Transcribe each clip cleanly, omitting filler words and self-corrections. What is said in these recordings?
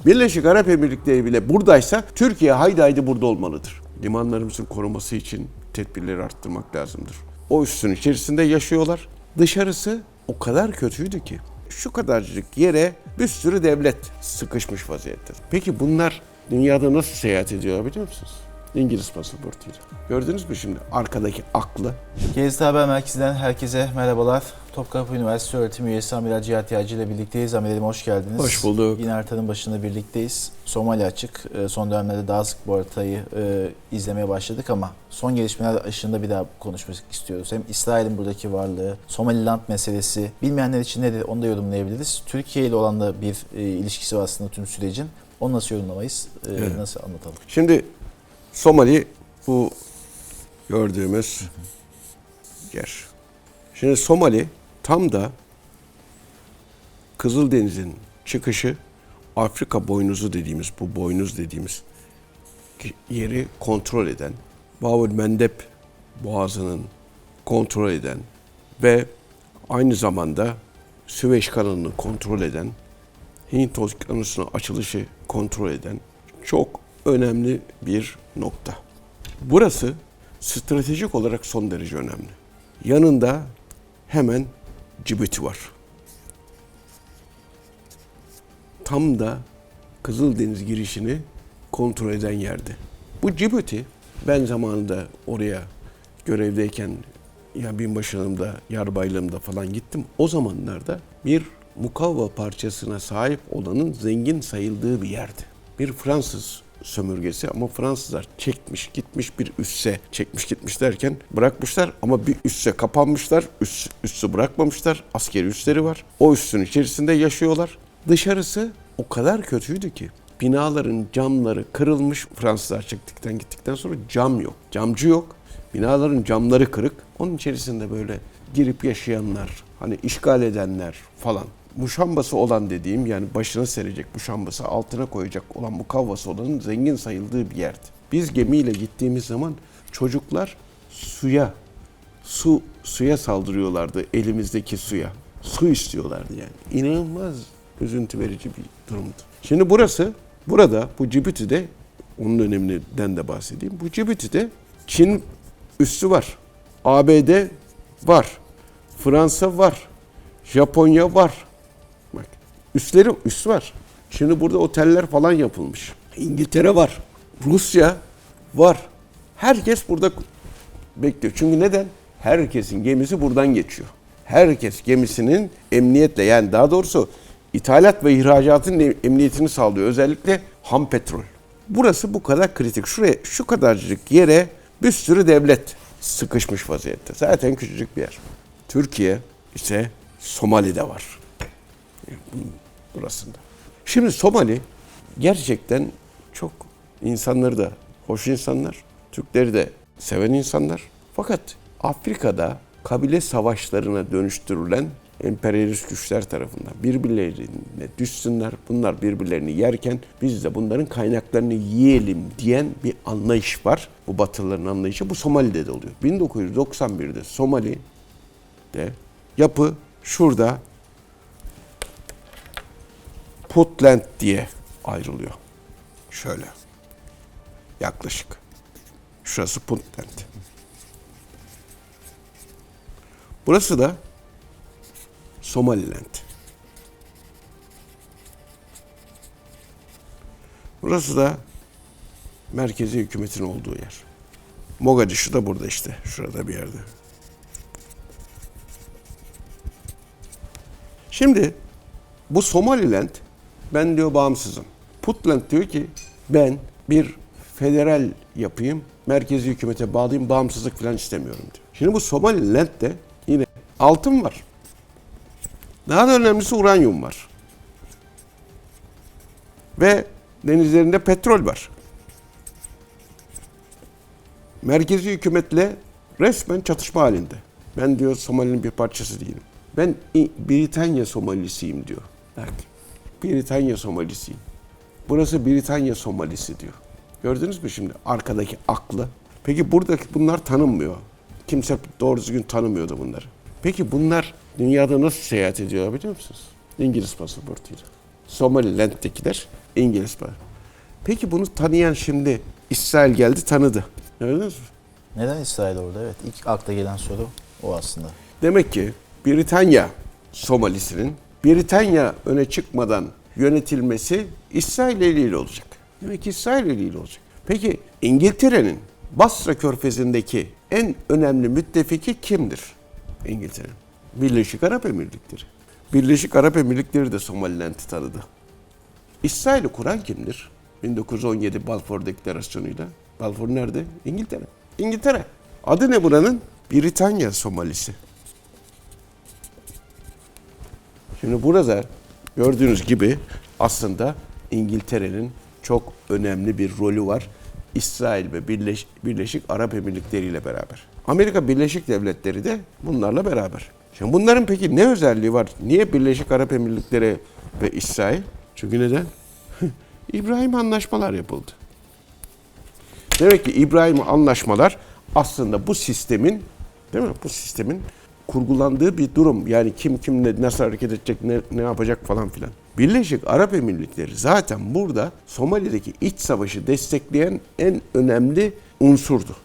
Birleşik Arap Emirlikleri bile buradaysa Türkiye haydi haydi burada olmalıdır. Limanlarımızın koruması için tedbirleri arttırmak lazımdır. O üssün içerisinde yaşıyorlar. Dışarısı o kadar kötüydü ki şu kadarcık yere bir sürü devlet sıkışmış vaziyette. Peki bunlar dünyada nasıl seyahat ediyor biliyor musunuz? İngiliz pasaportuyla. Gördünüz mü şimdi arkadaki aklı? GZT Haber Merkezi'nden herkese merhabalar. Topkapı Üniversitesi öğretim üyesi Amiral Cihat Yağcı ile birlikteyiz. Amiralim hoş geldiniz. Hoş bulduk. Yine haritanın başında birlikteyiz. Somali açık. Son dönemlerde daha sık bu haritayı izlemeye başladık ama son gelişmeler ışığında bir daha konuşmak istiyoruz. Hem İsrail'in buradaki varlığı, Somaliland meselesi, bilmeyenler için nedir onu da yorumlayabiliriz. Türkiye ile olan da bir ilişkisi var aslında tüm sürecin. Onu nasıl yorumlamayız, Evet. nasıl anlatalım? Şimdi Somali bu gördüğümüz yer. Şimdi Somali tam da Kızıldeniz'in çıkışı Afrika boynuzu dediğimiz, bu boynuz dediğimiz yeri kontrol eden, Bab-ül Mendeb boğazının kontrol eden ve aynı zamanda Süveyş kanalını kontrol eden, Hint Okyanusu'na açılışı kontrol eden çok önemli bir nokta. Burası stratejik olarak son derece önemli. Yanında hemen Cibuti var. Tam da Kızıldeniz girişini kontrol eden yerde. Bu Cibuti, ben zamanında oraya görevdeyken ya binbaşılığımda, yarbaylığımda falan gittim. O zamanlarda bir mukavva parçasına sahip olanın zengin sayıldığı bir yerdi. Bir Fransız sömürgesi ama Fransızlar çekmiş gitmiş bir üsse, çekmiş gitmiş derken bırakmışlar ama bir üsse kapanmışlar, üssü bırakmamışlar, askeri üsleri var. O üssün içerisinde yaşıyorlar. Dışarısı o kadar kötüydü ki binaların camları kırılmış, Fransızlar çektikten gittikten sonra cam yok, camcı yok. Binaların camları kırık. Onun içerisinde böyle girip yaşayanlar, hani işgal edenler falan. Muşambası olan dediğim, yani başına serecek muşambası, altına koyacak olan mukavvası olanın zengin sayıldığı bir yerdi. Biz gemiyle gittiğimiz zaman çocuklar suya saldırıyorlardı, elimizdeki suya. Su istiyorlardı yani. İnanılmaz üzüntü verici bir durumdu. Şimdi burada bu Cibuti'de, onun öneminden de bahsedeyim. Bu Cibuti'de Çin üssü var, ABD var, Fransa var, Japonya var. Bak, üssü var. Şimdi burada oteller falan yapılmış. İngiltere var, Rusya var. Herkes burada bekliyor. Çünkü neden? Herkesin gemisi buradan geçiyor. Herkes gemisinin emniyetle, yani daha doğrusu ithalat ve ihracatın emniyetini sağlıyor. Özellikle ham petrol. Burası bu kadar kritik. Şuraya, şu kadarcık yere bir sürü devlet sıkışmış vaziyette. Zaten küçücük bir yer. Türkiye ise Somali'de var. Burasında. Şimdi Somali gerçekten çok insanları da hoş insanlar, Türkleri de seven insanlar. Fakat Afrika'da kabile savaşlarına dönüştürülen emperyalist güçler tarafından birbirlerine düşsünler, bunlar birbirlerini yerken biz de bunların kaynaklarını yiyelim diyen bir anlayış var. Bu Batılıların anlayışı, bu Somali'de de oluyor. 1991'de Somali'de yapı şurada Puntland diye ayrılıyor. Şöyle. Yaklaşık. Şurası Puntland. Burası da Somaliland. Burası da merkezi hükümetin olduğu yer. Mogadishu da burada işte. Şurada bir yerde. Şimdi bu Somaliland, ben diyor bağımsızım. Puntland diyor ki ben bir federal yapayım, merkezi hükümete bağlayayım, bağımsızlık falan istemiyorum diyor. Şimdi bu Somaliland'de yine altın var. Daha da önemlisi uranyum var. Ve denizlerinde petrol var. Merkezi hükümetle resmen çatışma halinde. Ben diyor Somali'nin bir parçası değilim. Ben Britanya Somalisiyim diyor. Bak, Britanya Somalisiyim. Burası Britanya Somalisi diyor. Gördünüz mü şimdi arkadaki aklı? Peki buradaki bunlar tanınmıyor. Kimse doğru düzgün tanımıyordu bunları. Peki bunlar dünyada nasıl seyahat ediyor biliyor musunuz? İngiliz pasaportuyla. Somaliland'dekiler İngiliz para. Peki bunu tanıyan şimdi İsrail geldi tanıdı. Gördünüz mü? Neden İsrail orada? Evet. İlk akla gelen soru o aslında. Demek ki Britanya Somalisi'nin Britanya öne çıkmadan yönetilmesi İsrail eliyle olacak. Demek ki İsrail eliyle olacak. Peki İngiltere'nin Basra Körfezi'ndeki en önemli müttefiki kimdir? İngiltere'nin. Birleşik Arap Emirlikleri. Birleşik Arap Emirlikleri de Somaliland'i tanıdı. İsrail'i kuran kimdir? 1917 Balfour Deklarasyonu'yla. Balfour nerede? İngiltere. İngiltere. Adı ne buranın? Britanya Somalisi. Şimdi burada gördüğünüz gibi aslında İngiltere'nin çok önemli bir rolü var. İsrail ve Birleşik Arap Emirlikleri ile beraber. Amerika Birleşik Devletleri de bunlarla beraber. Şimdi bunların peki ne özelliği var? Niye Birleşik Arap Emirlikleri ve İsrail? Çünkü neden? İbrahim anlaşmalar yapıldı. Demek ki İbrahim anlaşmalar aslında bu sistemin, değil mi? Bu sistemin kurgulandığı bir durum. Yani kim kimle nasıl hareket edecek, ne yapacak falan filan. Birleşik Arap Emirlikleri zaten burada Somali'deki iç savaşı destekleyen en önemli unsurdu.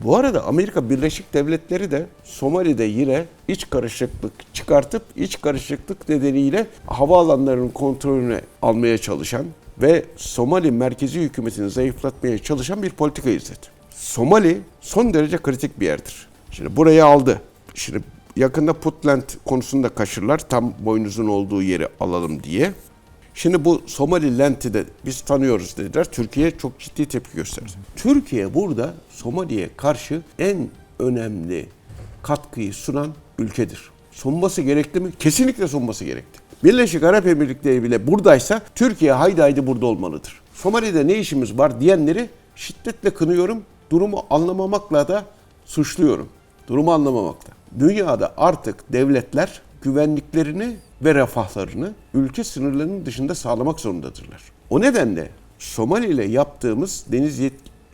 Bu arada Amerika Birleşik Devletleri de Somali'de yine iç karışıklık çıkartıp iç karışıklık nedeniyle havaalanlarının kontrolünü almaya çalışan ve Somali merkezi hükümetini zayıflatmaya çalışan bir politika izledi. Somali son derece kritik bir yerdir. Şimdi burayı aldı. Şimdi yakında Puntland konusunda kaşırlar. Tam boynuzun olduğu yeri alalım diye. Şimdi bu Somaliland'i de biz tanıyoruz dediler. Türkiye çok ciddi tepki gösterdi. Türkiye burada Somali'ye karşı en önemli katkıyı sunan ülkedir. Sunması gerekli mi? Kesinlikle sunması gerekli. Birleşik Arap Emirlikleri bile buradaysa Türkiye haydi haydi burada olmalıdır. Somali'de ne işimiz var diyenleri şiddetle kınıyorum. Durumu anlamamakla da suçluyorum. Durumu anlamamakla. Dünyada artık devletler güvenliklerini ve refahlarını ülke sınırlarının dışında sağlamak zorundadırlar. O nedenle Somali ile yaptığımız deniz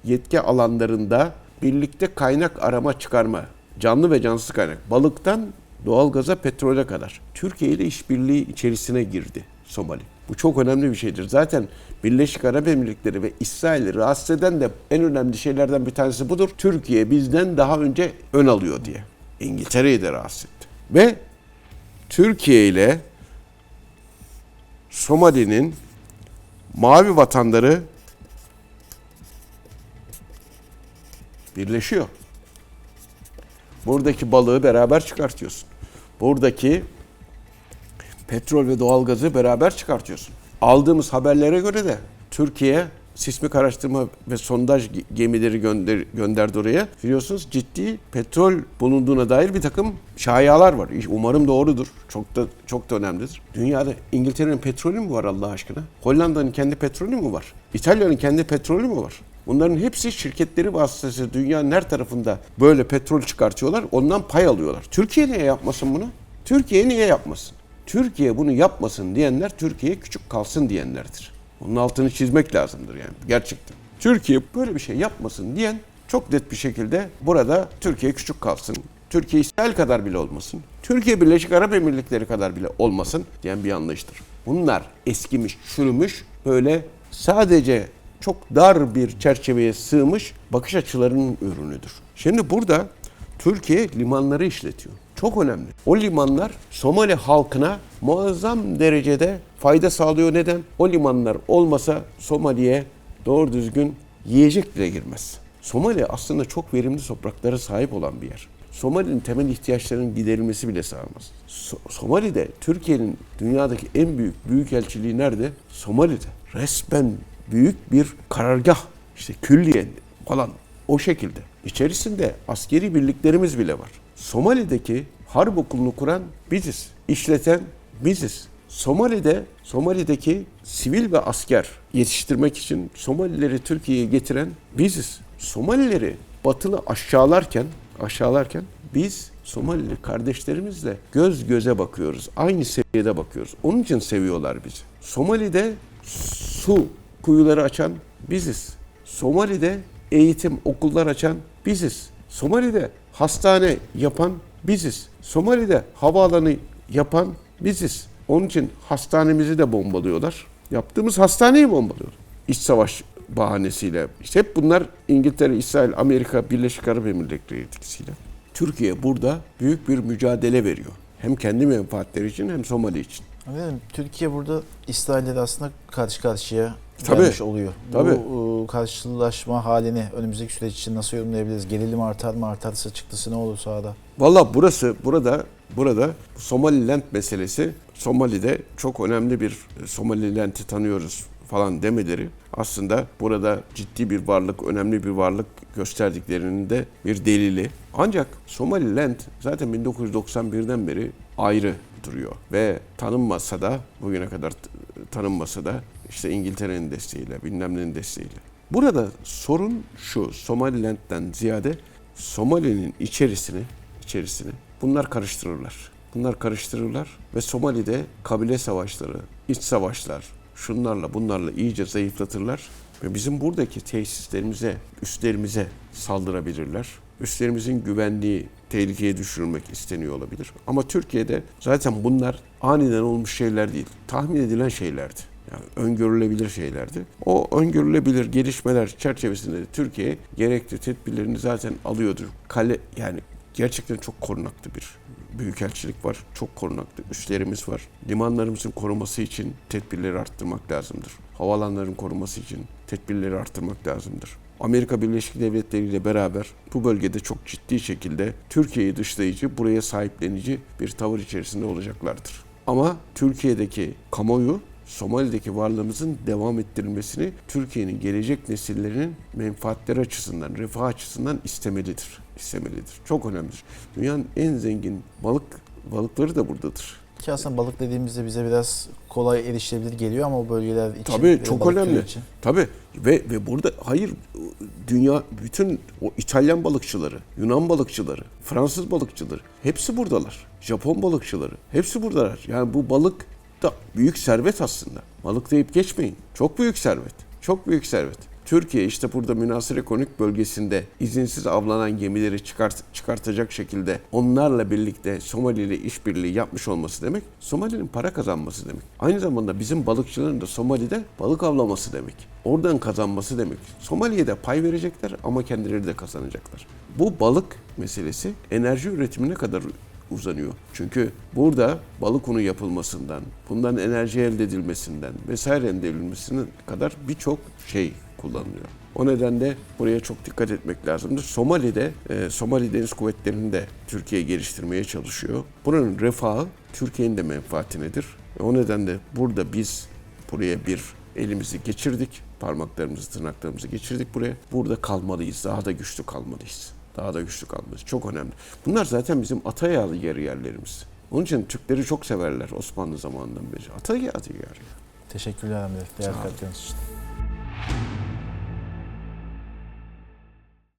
yetki alanlarında birlikte kaynak arama çıkarma, canlı ve cansız kaynak, balıktan doğalgaza, petrole kadar Türkiye ile işbirliği içerisine girdi Somali. Bu çok önemli bir şeydir. Zaten Birleşik Arap Emirlikleri ve İsrail'i rahatsız eden de en önemli şeylerden bir tanesi budur. Türkiye bizden daha önce ön alıyor diye. İngiltere'yi de rahatsız etti. Ve Türkiye ile Somali'nin mavi vatanları birleşiyor. Buradaki balığı beraber çıkartıyorsun. Buradaki petrol ve doğalgazı beraber çıkartıyorsun. Aldığımız haberlere göre de Türkiye sismik araştırma ve sondaj gemileri gönderdi oraya. Biliyorsunuz ciddi petrol bulunduğuna dair bir takım şayialar var. Umarım doğrudur. Çok da önemlidir. Dünyada İngiltere'nin petrolü mü var Allah aşkına? Hollanda'nın kendi petrolü mü var? İtalya'nın kendi petrolü mü var? Bunların hepsi şirketleri vasıtasıyla dünyanın her tarafında böyle petrol çıkartıyorlar. Ondan pay alıyorlar. Türkiye niye yapmasın bunu? Türkiye niye yapmasın? Türkiye bunu yapmasın diyenler Türkiye küçük kalsın diyenlerdir. Onun altını çizmek lazımdır yani gerçekten. Türkiye böyle bir şey yapmasın diyen çok net bir şekilde burada Türkiye küçük kalsın. Türkiye İsrail kadar bile olmasın. Türkiye Birleşik Arap Emirlikleri kadar bile olmasın diyen bir anlayıştır. Bunlar eskimiş, çürümüş, böyle sadece çok dar bir çerçeveye sığmış bakış açılarının ürünüdür. Şimdi burada Türkiye limanları işletiyor. Çok önemli. O limanlar Somali halkına muazzam derecede fayda sağlıyor. Neden? O limanlar olmasa Somali'ye doğru düzgün yiyecek bile girmez. Somali aslında çok verimli topraklara sahip olan bir yer. Somali'nin temel ihtiyaçlarının giderilmesi bile sağlamaz. Somali'de Türkiye'nin dünyadaki en büyük büyükelçiliği nerede? Somali'de. Resmen büyük bir karargah, işte külliye falan o şekilde. İçerisinde askeri birliklerimiz bile var. Somali'deki harp okulunu kuran biziz. İşleten biziz. Somali'deki sivil ve asker yetiştirmek için Somalileri Türkiye'ye getiren biziz. Somalileri batılı aşağılarken biz Somalili kardeşlerimizle göz göze bakıyoruz. Aynı seviyede bakıyoruz. Onun için seviyorlar bizi. Somali'de su kuyuları açan biziz. Somali'de eğitim, okullar açan biziz. Somali'de hastane yapan biziz. Somali'de havaalanı yapan biziz. Onun için hastanemizi de bombalıyorlar. Yaptığımız hastaneyi bombalıyoruz. İç savaş bahanesiyle. İşte hep bunlar İngiltere, İsrail, Amerika, Birleşik Arap Emirlikleri etkisiyle. Türkiye burada büyük bir mücadele veriyor. Hem kendi menfaatleri için hem Somali için. Anladım. Türkiye burada İsrail'le de aslında karşı karşıya Tabii, gelmiş oluyor. tabii. Bu karşılaşma halini önümüzdeki süreç için nasıl yorumlayabiliriz? Gerilim artar mı? Artarsa çıktısı ne olur sahada? Valla burada Somaliland meselesi, Somali'de çok önemli bir Somaliland'i tanıyoruz falan demeleri aslında burada ciddi bir varlık, önemli bir varlık gösterdiklerinin de bir delili. Ancak Somaliland zaten 1991'den beri ayrı duruyor ve tanınmasa da, bugüne kadar tanınmasa da işte İngiltere'nin desteğiyle, bilmem nenin desteğiyle. Burada sorun şu, Somaliland'den ziyade Somali'nin içerisini bunlar karıştırırlar ve Somali'de kabile savaşları, iç savaşlar, şunlarla bunlarla iyice zayıflatırlar ve bizim buradaki tesislerimize, üslerimize saldırabilirler. Üslerimizin güvenliği tehlikeye düşürülmek isteniyor olabilir. Ama Türkiye'de zaten bunlar aniden olmuş şeyler değil, tahmin edilen şeylerdi. Yani öngörülebilir şeylerdi. O öngörülebilir gelişmeler çerçevesinde de Türkiye gerekli tedbirlerini zaten alıyordur. Yani gerçekten çok korunaklı bir büyükelçilik var. Çok korunaklı üslerimiz var. Limanlarımızın koruması için tedbirleri arttırmak lazımdır. Havalanların koruması için tedbirleri arttırmak lazımdır. Amerika Birleşik Devletleri ile beraber bu bölgede çok ciddi şekilde Türkiye'yi dışlayıcı, buraya sahiplenici bir tavır içerisinde olacaklardır. Ama Türkiye'deki kamuoyu Somali'deki varlığımızın devam ettirilmesini Türkiye'nin gelecek nesillerinin menfaatleri açısından, refah açısından istemelidir. Çok önemlidir. Dünyanın en zengin balıkları da buradadır. Ki aslında balık dediğimizde bize biraz kolay erişilebilir geliyor ama o bölgeler için... Tabii çok balık türü önemli. için. Tabii ve burada dünya bütün o İtalyan balıkçıları, Yunan balıkçıları, Fransız balıkçıları hepsi buradalar. Japon balıkçıları hepsi buradalar. Yani bu balık da büyük servet aslında. Balık deyip geçmeyin. Çok büyük servet. Çok büyük servet. Türkiye işte burada münhasır ekonomik bölgesinde izinsiz avlanan gemileri çıkartacak şekilde onlarla birlikte Somali ile işbirliği yapmış olması demek, Somali'nin para kazanması demek. Aynı zamanda bizim balıkçıların da Somali'de balık avlaması demek. Oradan kazanması demek. Somali'ye de pay verecekler ama kendileri de kazanacaklar. Bu balık meselesi enerji üretimine kadar uzanıyor. Çünkü burada balık unu yapılmasından, bundan enerji elde edilmesinden vesaire elde edilmesine kadar birçok şey kullanılıyor. O nedenle buraya çok dikkat etmek lazımdır. Somali Deniz Kuvvetleri'ni de Türkiye geliştirmeye çalışıyor. Buranın refahı Türkiye'nin de menfaatinedir. O nedenle burada biz buraya bir elimizi geçirdik, parmaklarımızı, tırnaklarımızı geçirdik buraya. Burada kalmalıyız, daha da güçlü kalmalıyız. Çok önemli. Bunlar zaten bizim Atayağlı yerlerimiz. Onun için Türkleri çok severler Osmanlı zamanından beri. Atayağlı yer. Teşekkürler Emre. Değerli katkılarınız için.